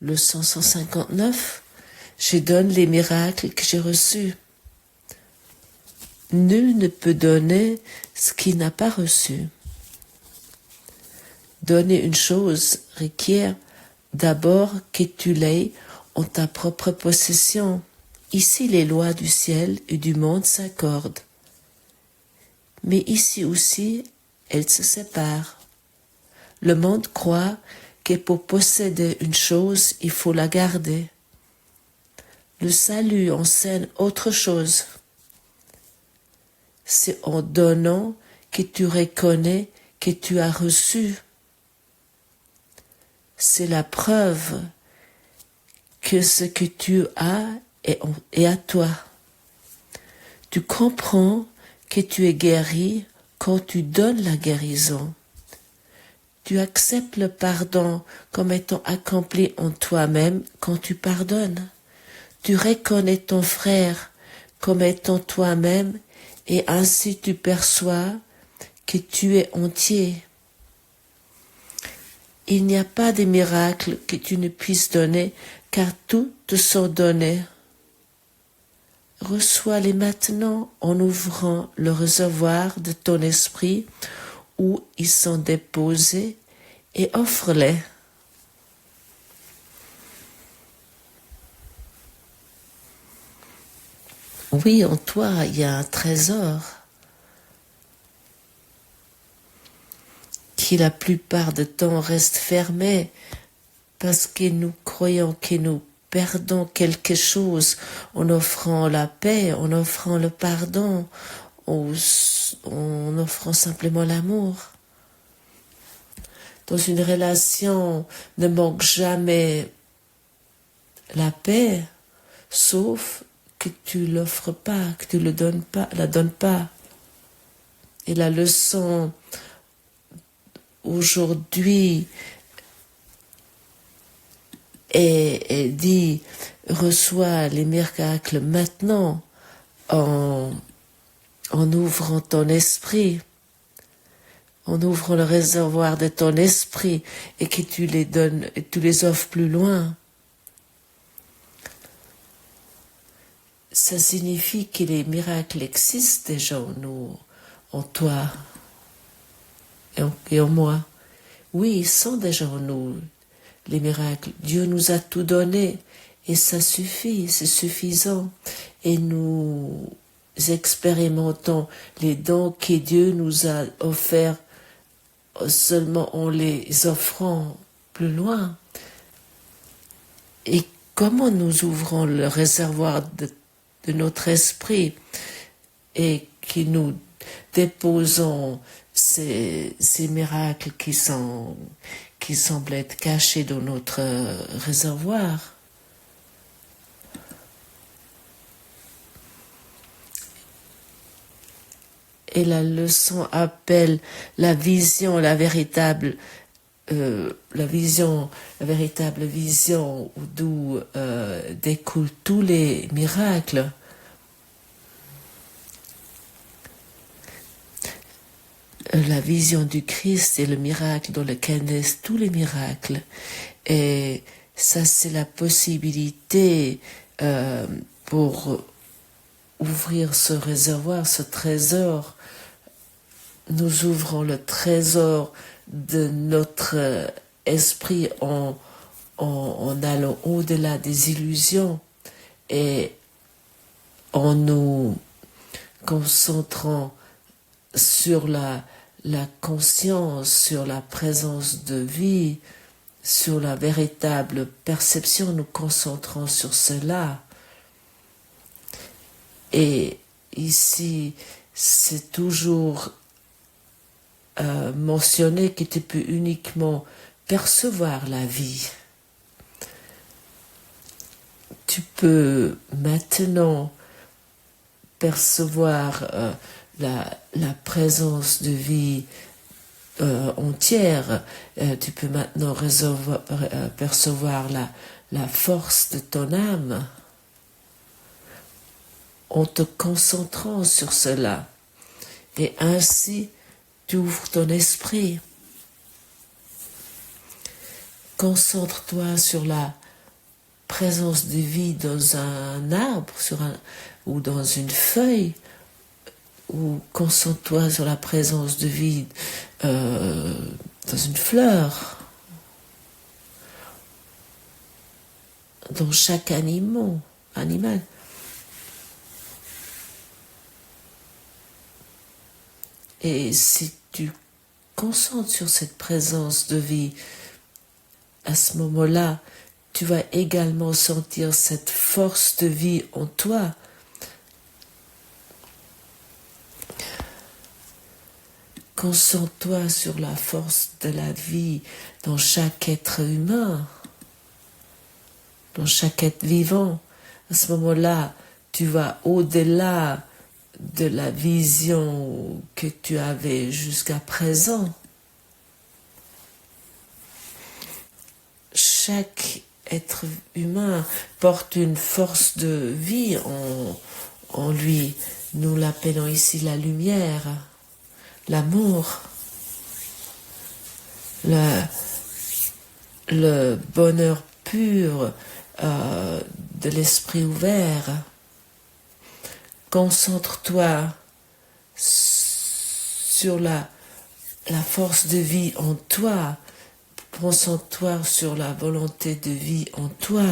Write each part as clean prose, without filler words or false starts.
Leçon 159. Je donne les miracles que j'ai reçus. Nul ne peut donner ce qu'il n'a pas reçu. Donner une chose requiert d'abord que tu l'aies en ta propre possession. Ici, les lois du ciel et du monde s'accordent. Mais ici aussi, elles se séparent. Le monde croit que pour posséder une chose, il faut la garder. Le salut enseigne autre chose. C'est en donnant que tu reconnais que tu as reçu. C'est la preuve que ce que tu as est à toi. Tu comprends que tu es guéri quand tu donnes la guérison. Tu acceptes le pardon comme étant accompli en toi-même quand tu pardonnes. Tu reconnais ton frère comme étant toi-même et ainsi tu perçois que tu es entier. Il n'y a pas de miracle que tu ne puisses donner car tout te sont donnés. Reçois-les maintenant en ouvrant le réservoir de ton esprit où ils sont déposés et offre-les. Oui, en toi, il y a un trésor qui la plupart du temps reste fermé parce que nous croyons que nous perdons quelque chose en offrant la paix, en offrant le pardon, ou en offrant simplement l'amour. Dans une relation, ne manque jamais la paix, sauf que tu l'offres pas, que tu la donnes pas. Et la leçon aujourd'hui est dit, reçois les miracles maintenant en ouvrant ton esprit, en ouvrant le réservoir de ton esprit et que tu les donnes, et tu les offres plus loin. Ça signifie que les miracles existent déjà en nous, en toi et en moi. Oui, ils sont déjà en nous, les miracles. Dieu nous a tout donné et ça suffit, c'est suffisant. Et nous expérimentons les dons que Dieu nous a offerts seulement en les offrant plus loin. Et comment nous ouvrons le réservoir de notre esprit et que nous déposons ces miracles qui semblent être cachés dans notre réservoir. Et la leçon appelle la vision, la véritable vision d'où découlent tous les miracles. La vision du Christ est le miracle dans lequel naissent tous les miracles. Et ça, c'est la possibilité pour ouvrir ce réservoir, ce trésor. Nous ouvrons le trésor de notre esprit en allant au-delà des illusions et en nous concentrant sur la conscience, sur la présence de vie, sur la véritable perception, nous concentrons sur cela. Et ici, c'est toujours mentionné que tu peux uniquement percevoir la vie. Tu peux maintenant percevoir la présence de vie entière. Tu peux maintenant percevoir la force de ton âme en te concentrant sur cela. Et ainsi, tu ouvres ton esprit. Concentre-toi sur la présence de vie dans un arbre ou dans une feuille, ou concentre-toi sur la présence de vie dans une fleur, dans chaque animal. Et si tu concentres sur cette présence de vie, à ce moment-là, tu vas également sentir cette force de vie en toi. Concentre-toi sur la force de la vie dans chaque être humain, dans chaque être vivant. À ce moment-là, tu vas au-delà de la vision que tu avais jusqu'à présent. Chaque être humain porte une force de vie en lui. Nous l'appelons ici la lumière, l'amour, le bonheur pur de l'esprit ouvert. Concentre-toi sur la force de vie en toi. Concentre-toi sur la volonté de vie en toi.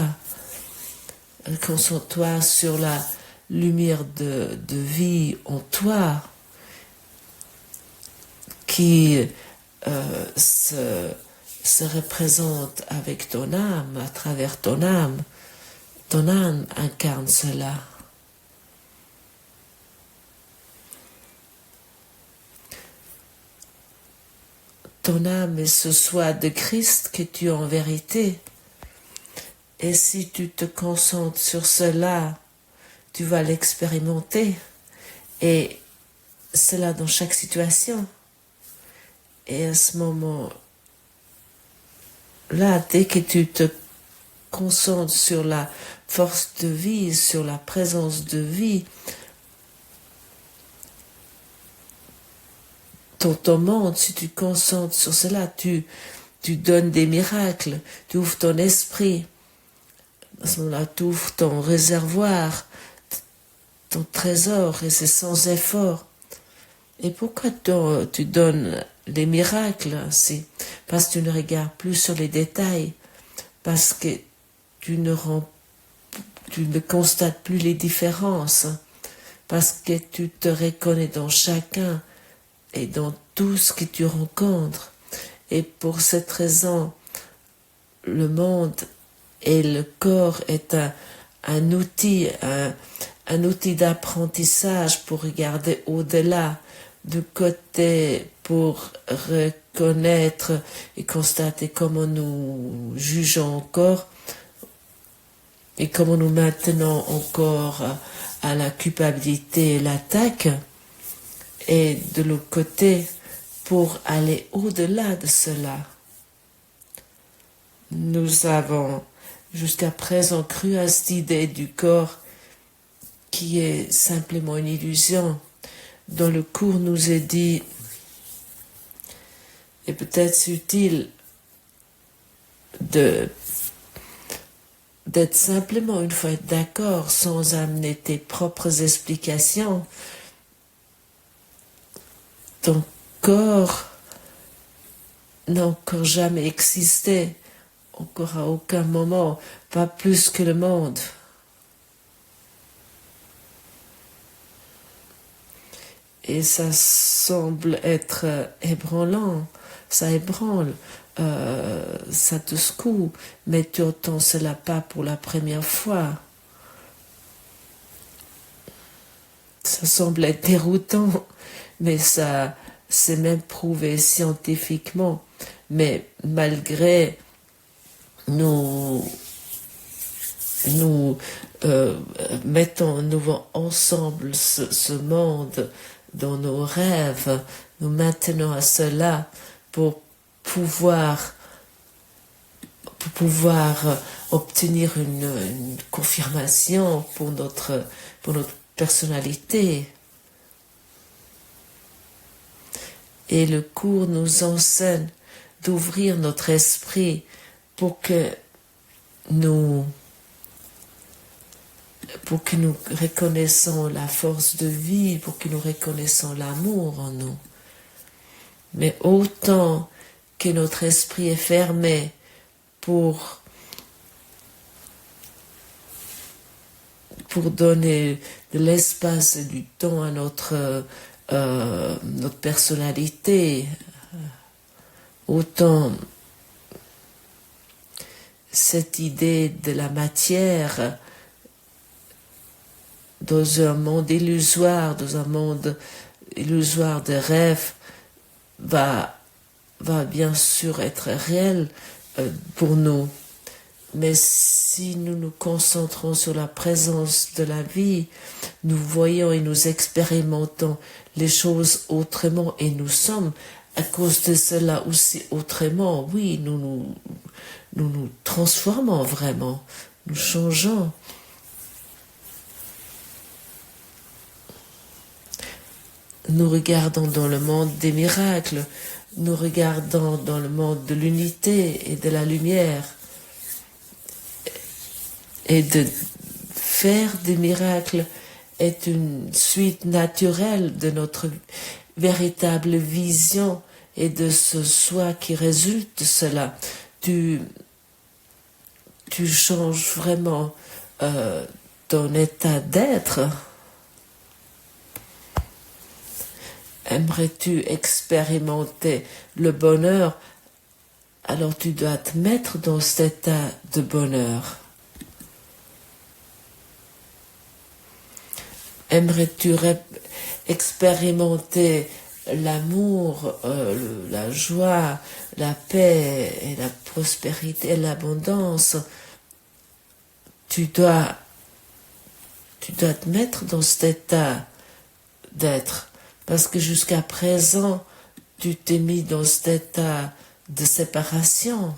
Concentre-toi sur la lumière de vie en toi qui se représente avec ton âme, à travers ton âme. Ton âme incarne cela. Ton âme est ce soi de Christ que tu es en vérité. Et si tu te concentres sur cela, tu vas l'expérimenter. Et cela dans chaque situation. Et à ce moment-là, dès que tu te concentres sur la force de vie, sur la présence de vie, ton monde, si tu te concentres sur cela, tu donnes des miracles, tu ouvres ton esprit. À ce moment-là, tu ouvres ton réservoir, ton trésor, et c'est sans effort. Et pourquoi tu donnes les miracles ainsi? Parce que tu ne regardes plus sur les détails, parce que tu ne constates plus les différences, parce que tu te reconnais dans chacun et dans tout ce que tu rencontres. Et pour cette raison, le monde et le corps est un outil d'apprentissage pour regarder au-delà, du côté pour reconnaître et constater comment nous jugeons encore et comment nous maintenons encore à la culpabilité et l'attaque, et de l'autre côté pour aller au-delà de cela. Nous avons jusqu'à présent cru à cette idée du corps qui est simplement une illusion. Dans le cours nous est dit, et peut-être utile d'être simplement une fois d'accord sans amener tes propres explications. Ton corps n'a encore jamais existé, encore à aucun moment, pas plus que le monde. Et ça semble être ébranlant, ça ébranle, ça te secoue, mais tu entends cela pas pour la première fois. Ça semble être déroutant, mais ça c'est même prouvé scientifiquement. Mais malgré nous mettons nouveau ensemble ce monde dans nos rêves, nous maintenons à cela pour pouvoir obtenir une confirmation pour notre personnalité. Et le cours nous enseigne d'ouvrir notre esprit pour que nous pour que nous reconnaissons la force de vie, pour que nous reconnaissons l'amour en nous. Mais autant que notre esprit est fermé pour donner de l'espace et du temps à notre personnalité, autant cette idée de la matière dans un monde illusoire, de rêve, va bien sûr être réel pour nous. Mais si nous nous concentrons sur la présence de la vie, nous voyons et nous expérimentons les choses autrement et nous sommes à cause de cela aussi autrement. Oui, nous transformons vraiment, nous changeons. Nous regardons dans le monde des miracles, nous regardons dans le monde de l'unité et de la lumière. Et de faire des miracles est une suite naturelle de notre véritable vision et de ce soi qui résulte de cela. Tu changes vraiment ton état d'être. Aimerais-tu expérimenter le bonheur? Alors tu dois te mettre dans cet état de bonheur. Aimerais-tu expérimenter l'amour, la joie, la paix et la prospérité et l'abondance? Tu dois te mettre dans cet état d'être. Parce que jusqu'à présent, tu t'es mis dans cet état de séparation.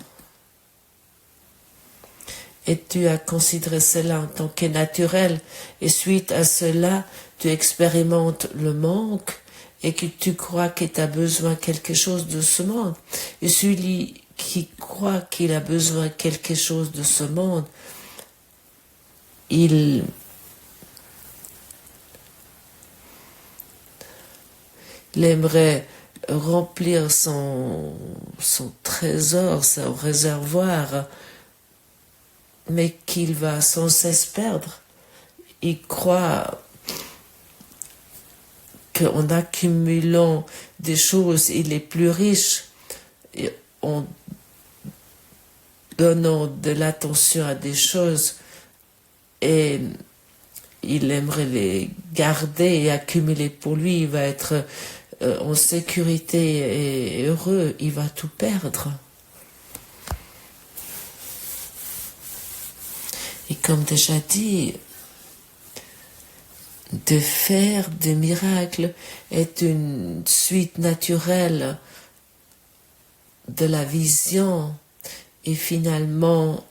Et tu as considéré cela en tant que naturel. Et suite à cela, tu expérimentes le manque et que tu crois que tu as besoin de quelque chose de ce monde. Et celui qui croit qu'il a besoin de quelque chose de ce monde, il aimerait remplir son trésor, son réservoir, mais qu'il va sans cesse perdre. Il croit qu'en accumulant des choses, il est plus riche, et en donnant de l'attention à des choses, et il aimerait les garder et accumuler pour lui. Il va être en sécurité et heureux, il va tout perdre. Et comme déjà dit, de faire des miracles est une suite naturelle de la vision et finalement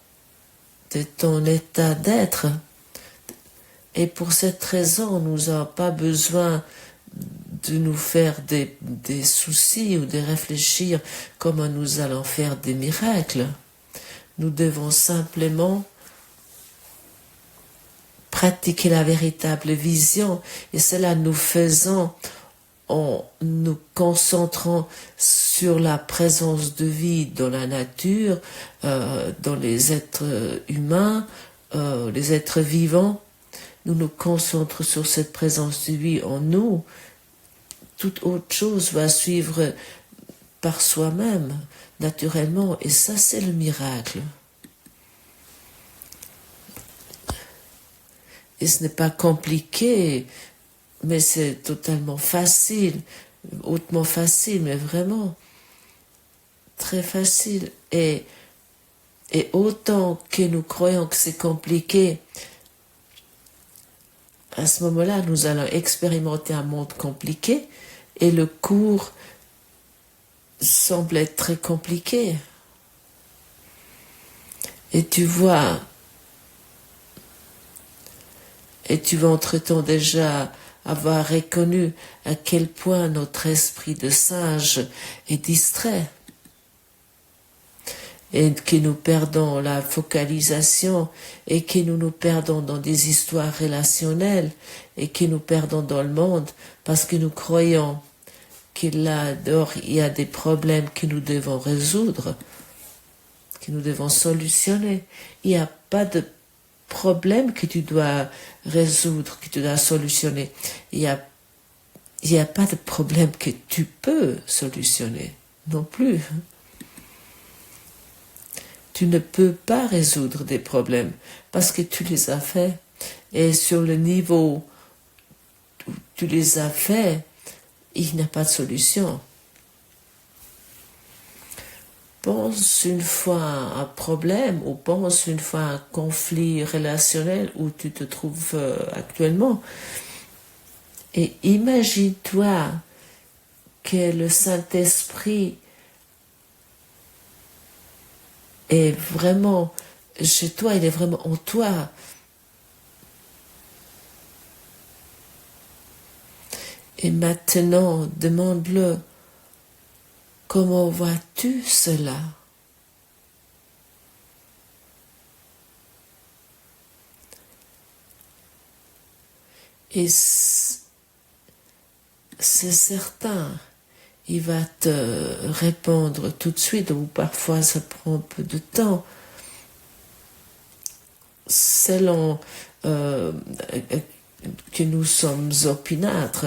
de ton état d'être. Et pour cette raison, nous n'avons pas besoin de nous faire des soucis ou de réfléchir comment nous allons faire des miracles. Nous devons simplement pratiquer la véritable vision, et cela nous faisons en nous concentrant sur la présence de vie dans la nature, dans les êtres humains, les êtres vivants. Nous nous concentrons sur cette présence de vie en nous. Toute autre chose va suivre par soi-même, naturellement, et ça c'est le miracle. Et ce n'est pas compliqué, mais c'est totalement facile, hautement facile, mais vraiment très facile. Et autant que nous croyons que c'est compliqué, à ce moment-là, nous allons expérimenter un monde compliqué et le cours semble être très compliqué. Et tu vois, entre-temps déjà avoir reconnu à quel point notre esprit de singe est distrait. et que nous perdons la focalisation et que nous perdons dans des histoires relationnelles et que nous perdons dans le monde parce que nous croyons que là-dedans il y a des problèmes que nous devons résoudre, que nous devons solutionner. Il n'y a pas de problème que tu dois résoudre, que tu dois solutionner. Il n'y a pas de problème que tu peux solutionner non plus. Tu ne peux pas résoudre des problèmes parce que tu les as faits. Et sur le niveau où tu les as faits, il n'y a pas de solution. Pense une fois à un problème ou pense une fois à un conflit relationnel où tu te trouves actuellement. Et imagine-toi que le Saint-Esprit est vraiment chez toi, il est vraiment en toi. Et maintenant, demande-le, comment vois-tu cela? Et c'est certain, il va te répondre tout de suite, ou parfois ça prend un peu de temps. Selon que nous sommes opiniâtres,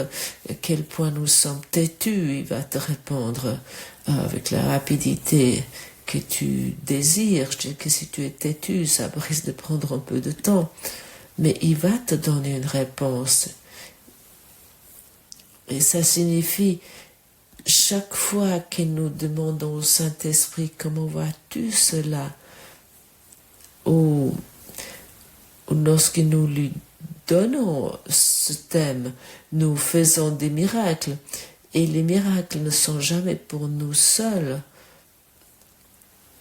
à quel point nous sommes têtus, il va te répondre avec la rapidité que tu désires. Je dis que si tu es têtu, ça risque de prendre un peu de temps, mais il va te donner une réponse. Et ça signifie, chaque fois que nous demandons au Saint-Esprit, comment vois-tu cela? Ou lorsque nous lui donnons ce thème, nous faisons des miracles. Et les miracles ne sont jamais pour nous seuls.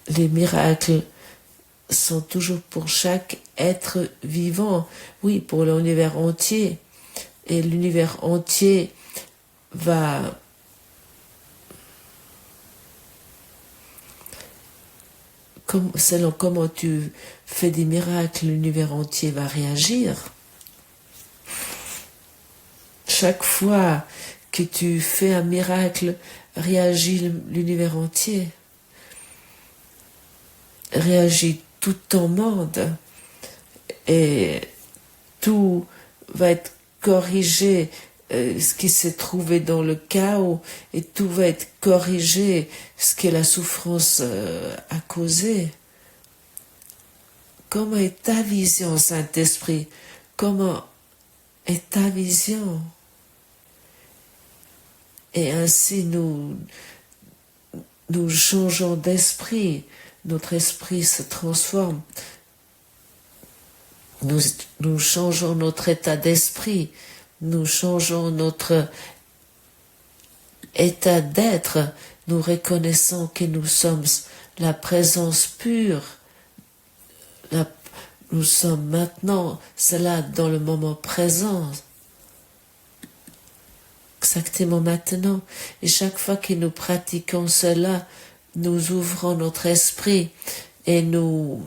Les miracles sont toujours pour chaque être vivant. Oui, pour l'univers entier. Et l'univers entier va selon comment tu fais des miracles, l'univers entier va réagir. Chaque fois que tu fais un miracle, réagit l'univers entier. Réagit tout ton monde. Et tout va être corrigé, ce qui s'est trouvé dans le chaos, et tout va être corrigé, ce que la souffrance a causé. Comment est ta vision, Saint-Esprit? Comment est ta vision? Et ainsi nous changeons d'esprit, notre esprit se transforme. Nous changeons notre état d'esprit, nous changeons notre état d'être, nous reconnaissons que nous sommes la présence pure, nous sommes maintenant, cela dans le moment présent, exactement maintenant. Et chaque fois que nous pratiquons cela, nous ouvrons notre esprit et nous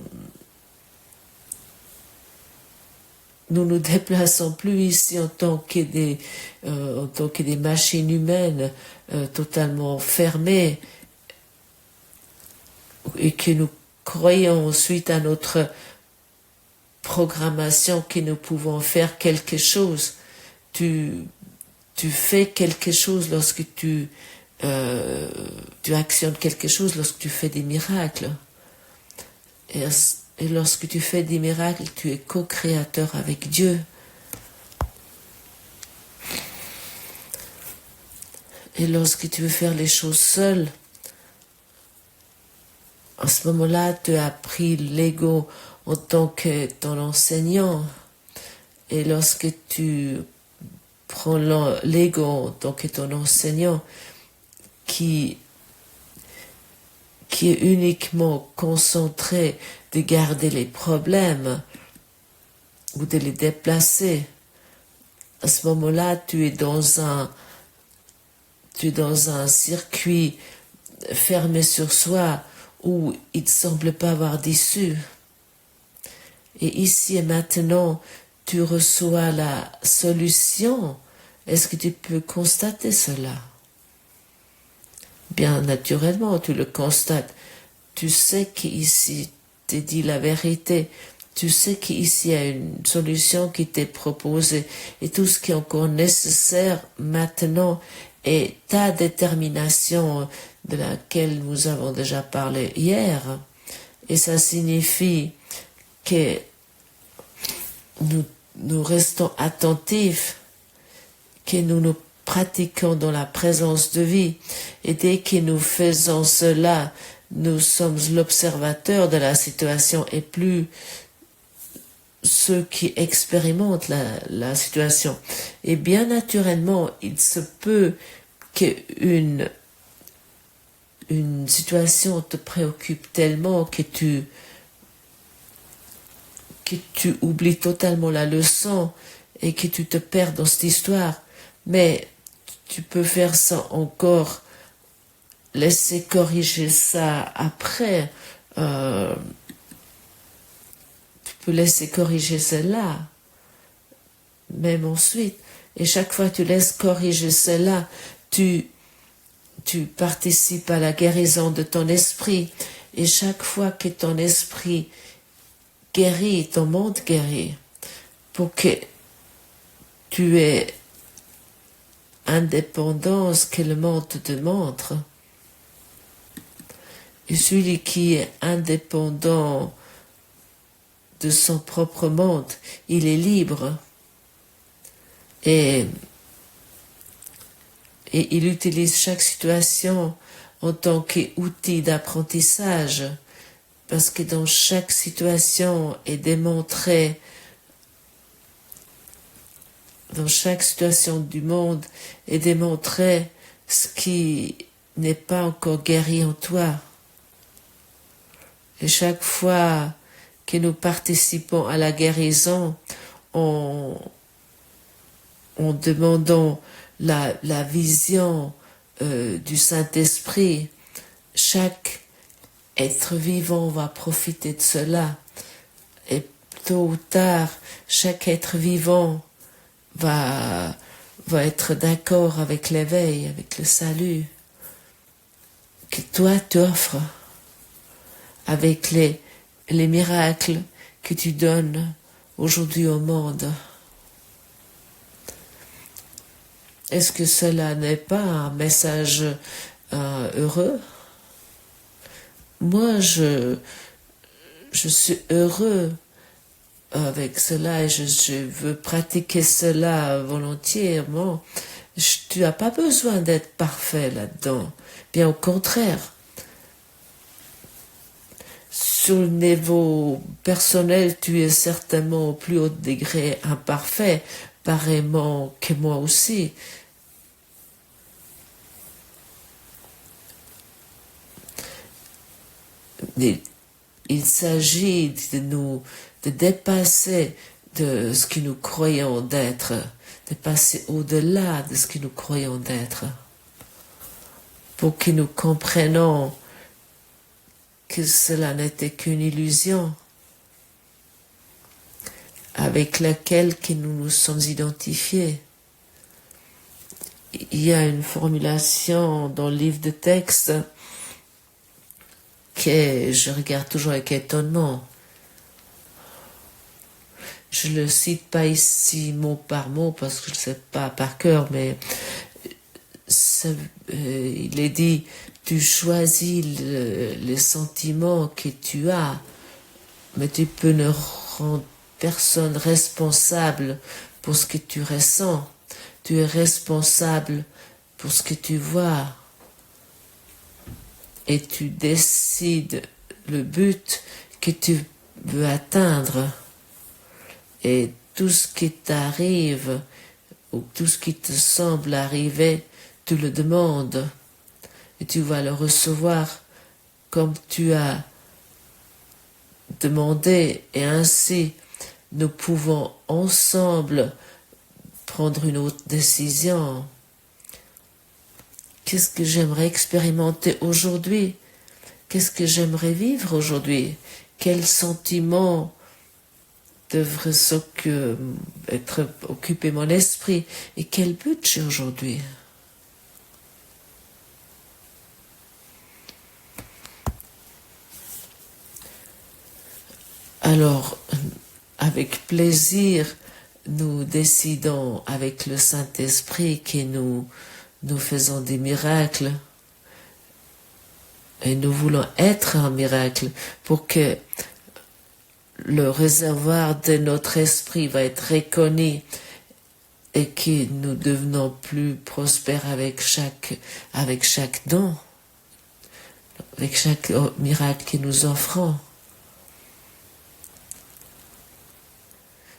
nous déplaçons plus ici en tant que des machines humaines totalement fermées et que nous croyons suite à notre programmation que nous pouvons faire quelque chose. Tu fais quelque chose lorsque tu actionnes quelque chose lorsque tu fais des miracles. Et lorsque tu fais des miracles, tu es co-créateur avec Dieu. Et lorsque tu veux faire les choses seul, à ce moment-là, tu as pris l'ego en tant que ton enseignant. Et lorsque tu prends l'ego en tant que ton enseignant, qui est uniquement concentré de garder les problèmes ou de les déplacer, à ce moment-là, tu es dans un circuit fermé sur soi où il ne semble pas avoir d'issue. Et ici et maintenant, tu reçois la solution. Est-ce que tu peux constater cela? Bien naturellement, tu le constates. Tu sais qu'ici, t'es dit la vérité. Tu sais qu'ici, il y a une solution qui t'est proposée. Et tout ce qui est encore nécessaire maintenant est ta détermination de laquelle nous avons déjà parlé hier. Et ça signifie que nous restons attentifs, que nous pratiquons dans la présence de vie. Et dès que nous faisons cela, nous sommes l'observateur de la situation et plus ceux qui expérimentent la situation. Et bien naturellement, il se peut qu'une situation te préoccupe tellement que tu oublies totalement la leçon et que tu te perds dans cette histoire. Mais tu peux faire ça encore, laisser corriger ça après. Tu peux laisser corriger cela, même ensuite. Et chaque fois que tu laisses corriger cela, tu participes à la guérison de ton esprit. Et chaque fois que ton esprit guérit, ton monde guérit, pour que tu aies indépendance que le monde te montre. Et celui qui est indépendant de son propre monde, il est libre. Et il utilise chaque situation en tant qu'outil d'apprentissage, parce que dans chaque situation est démontré, dans chaque situation du monde est démontré ce qui n'est pas encore guéri en toi. Et chaque fois que nous participons à la guérison, en demandant la vision du Saint-Esprit, chaque être vivant va profiter de cela. Et tôt ou tard, chaque être vivant va être d'accord avec l'éveil, avec le salut que toi t'offres, avec les miracles que tu donnes aujourd'hui au monde. Est-ce que cela n'est pas un message heureux? Moi, je suis heureux avec cela et je veux pratiquer cela volontiers. Tu n'as pas besoin d'être parfait là-dedans. Bien au contraire. Sur le niveau personnel, tu es certainement au plus haut degré imparfait, pareillement que moi aussi. Il s'agit de dépasser de ce que nous croyons d'être, de passer au-delà de ce que nous croyons d'être, pour que nous comprenions que cela n'était qu'une illusion avec laquelle que nous nous sommes identifiés. Il y a une formulation dans le livre de texte que je regarde toujours avec étonnement. Je le cite pas ici mot par mot parce que je ne sais pas par cœur, mais il est dit: tu choisis les sentiments que tu as, mais tu peux ne rendre personne responsable pour ce que tu ressens. Tu es responsable pour ce que tu vois. Et tu décides le but que tu veux atteindre. Et tout ce qui t'arrive, ou tout ce qui te semble arriver, tu le demandes. Et tu vas le recevoir comme tu as demandé. Et ainsi, nous pouvons ensemble prendre une autre décision. Qu'est-ce que j'aimerais expérimenter aujourd'hui? Qu'est-ce que j'aimerais vivre aujourd'hui? Quel sentiment devrait être occupé mon esprit? Et quel but j'ai aujourd'hui? Alors, avec plaisir, nous décidons avec le Saint-Esprit que nous faisons des miracles et nous voulons être un miracle pour que le réservoir de notre esprit va être reconnu et que nous devenons plus prospères avec chaque don, avec chaque miracle que nous offrons.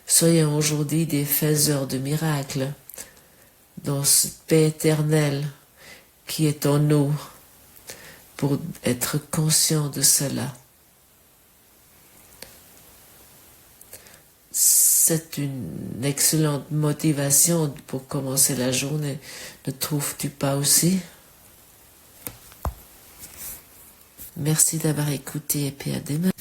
Soyons aujourd'hui des faiseurs de miracles dans cette paix éternelle qui est en nous pour être conscients de cela. C'est une excellente motivation pour commencer la journée. Ne trouves-tu pas aussi? Merci d'avoir écouté et puis à demain.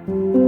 Thank you.